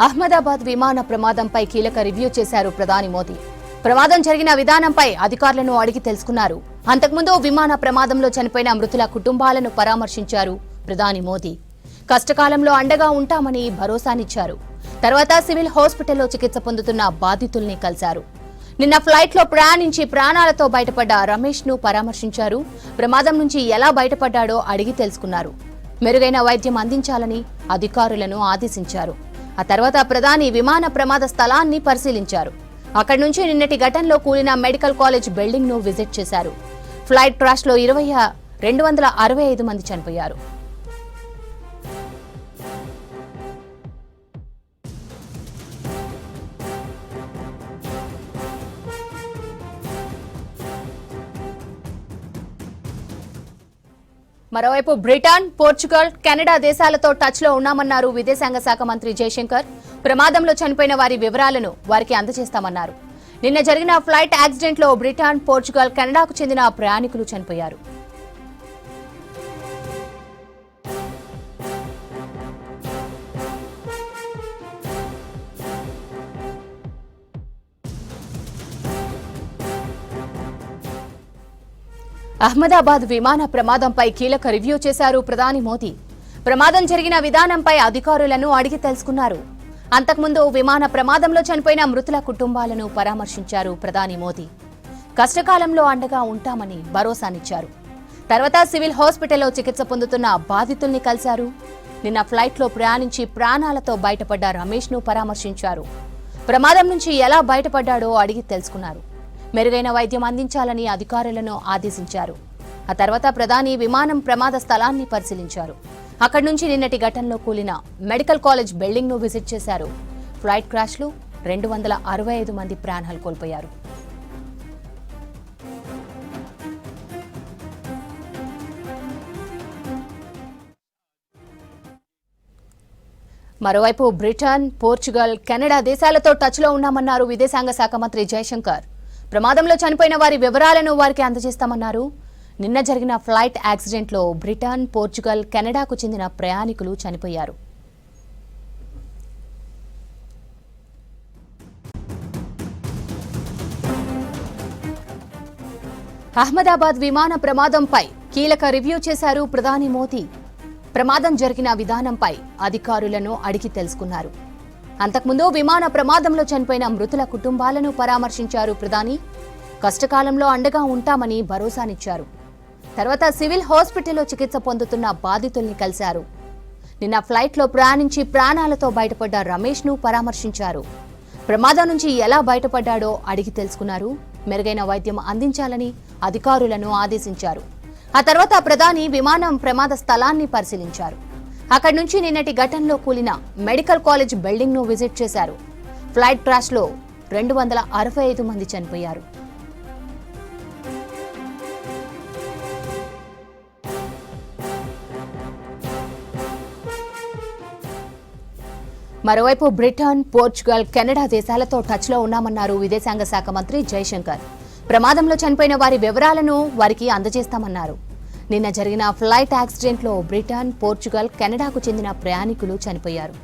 అహ్మదాబాద్ విమాన ప్రమాదంపై కీలక రివ్యూ చేశారు ప్రధాని మోదీ. ప్రమాదం జరిగిన విధానంపై అధికారులను అడిగి తెలుసుకున్నారు. అంతకుముందు విమాన ప్రమాదంలో చనిపోయిన మృతుల కుటుంబాలను పరామర్శించారు ప్రధాని మోదీ. కష్టకాలంలో అండగా ఉంటామని భరోసానిచ్చారు. తర్వాత సివిల్ హాస్పిటల్లో చికిత్స పొందుతున్న బాధితుల్ని కలిశారు. నిన్న ఫ్లైట్లో ప్రయాణించి ప్రాణాలతో బయటపడ్డ రమేష్ ను పరామర్శించారు. ప్రమాదం నుంచి ఎలా బయటపడ్డాడో అడిగి తెలుసుకున్నారు. మెరుగైన వైద్యం అందించాలని అధికారులను ఆదేశించారు. ఆ తర్వాత ప్రధాని విమాన ప్రమాద స్థలాన్ని పరిశీలించారు. అక్కడి నుంచి నిన్నటి ఘటనలో కూలిన మెడికల్ కాలేజ్ బిల్డింగ్ ను విజిట్ చేశారు. ఫ్లైట్ క్రాష్ లో 265 మంది చనిపోయారు. మరోవైపు బ్రిటన్, పోర్చుగల్, కెనడా దేశాలతో టచ్ లో ఉన్నామన్నారు విదేశాంగ శాఖ మంత్రి జయశంకర్. ప్రమాదంలో చనిపోయిన వారి వివరాలను వారికి అందజేస్తామన్నారు. నిన్న జరిగిన ఫ్లైట్ యాక్సిడెంట్ లో బ్రిటన్, పోర్చుగల్, కెనడాకు చెందిన ప్రయాణికులు చనిపోయారు. అహ్మదాబాద్ విమాన ప్రమాదంపై కీలక రివ్యూ చేశారు ప్రధాని మోదీ. ప్రమాదం జరిగిన విధానంపై అధికారులను అడిగి తెలుసుకున్నారు. అంతకుముందు విమాన ప్రమాదంలో చనిపోయిన మృతుల కుటుంబాలను పరామర్శించారు ప్రధాని మోదీ. కష్టకాలంలో అండగా ఉంటామని భరోసానిచ్చారు. తర్వాత సివిల్ హాస్పిటల్లో చికిత్స పొందుతున్న బాధితుల్ని కలిశారు. నిన్న ఫ్లైట్లో ప్రయాణించి ప్రాణాలతో బయటపడ్డ రమేష్ ను పరామర్శించారు. ప్రమాదం నుంచి ఎలా బయటపడ్డాడో అడిగి తెలుసుకున్నారు. మెరుగైన వైద్యం అందించాలని అధికారులను ఆదేశించారు. ఆ తర్వాత ప్రధాని విమానం ప్రమాద స్థలాన్ని పరిశీలించారు. అక్కడి నుంచి నిన్నటి ఘటనలో కూలిన మెడికల్ కాలేజ్ బిల్డింగ్ ను విజిట్ చేశారు. ఫ్లైట్ క్రాష్ లో 265 మంది ప్రాణాలు కోల్పోయారు. మరోవైపు బ్రిటన్, పోర్చుగల్, కెనడా దేశాలతో టచ్ లో ఉన్నామన్నారు విదేశాంగ శాఖ మంత్రి జయశంకర్. ప్రమాదంలో చనిపోయిన వారి వివరాలను వారికి అందజేస్తామన్నారు. నిన్న జరిగిన ఫ్లైట్ యాక్సిడెంట్ లో బ్రిటన్, పోర్చుగల్, కెనడాకు చెందిన ప్రయాణికులు చనిపోయారు. అహ్మదాబాద్ విమాన ప్రమాదంపై కీలక రివ్యూ చేశారు ప్రధాని మోదీ. ప్రమాదం జరిగిన విధానంపై అధికారులను అడిగి తెలుసుకున్నారు. అంతకుముందు విమాన ప్రమాదంలో చనిపోయిన మృతుల కుటుంబాలను పరామర్శించారు ప్రధాని. కష్టకాలంలో అండగా ఉంటామని భరోసానిచ్చారు. తర్వాత సివిల్ హాస్పిటల్లో చికిత్స పొందుతున్న బాధితుల్ని కలిశారు. నిన్న ఫ్లైట్లో ప్రయాణించి ప్రాణాలతో బయటపడ్డ రమేష్ ను పరామర్శించారు. ప్రమాదం నుంచి ఎలా బయటపడ్డాడో అడిగి తెలుసుకున్నారు. మెరుగైన వైద్యం అందించాలని అధికారులను ఆదేశించారు. ఆ తర్వాత ప్రధాని విమానం ప్రమాద స్థలాన్ని పరిశీలించారు. అక్కడి నుంచి నిన్నటి ఘటనలో కూలిన మెడికల్ కాలేజ్ బిల్డింగ్ ను విజిట్ చేశారు. ఫ్లైట్ క్రాష్ లో 265 మంది చనిపోయారు. మరోవైపు బ్రిటన్, పోర్చుగల్, కెనడా దేశాలతో టచ్ లో ఉన్నామన్నారు విదేశాంగ శాఖ మంత్రి జయశంకర్. ప్రమాదంలో చనిపోయిన వారి వివరాలను వారికి అందజేస్తామన్నారు. నిన్న జరిగిన ఫ్లైట్ యాక్సిడెంట్ లో బ్రిటన్, పోర్చుగల్, కెనడాకు చెందిన ప్రయాణికులు చనిపోయారు.